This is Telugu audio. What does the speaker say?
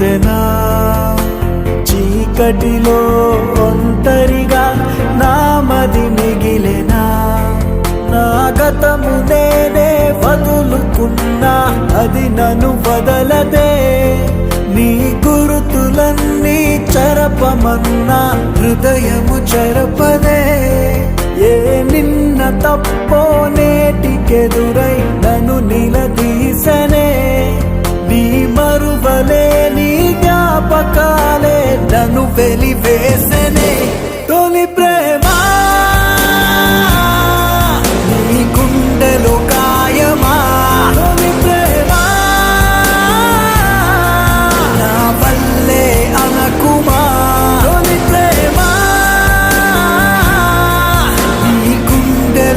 తెలిసెనా చీకటిలో ఒంటరిగా నామది మిగిలెనా నా గతము నేనే వదులుకున్నా అది నన్ను వదలదే నీ గురుతులన్నీ చెరపమన్నా హృదయము చెరపదే ఏ నిన్న తప్పో నేటికెదురై నన్ను నిలదీసనే నీ మరువలే నీ జ్ఞాపకాలే నన్ను వెలివేసనే తొలి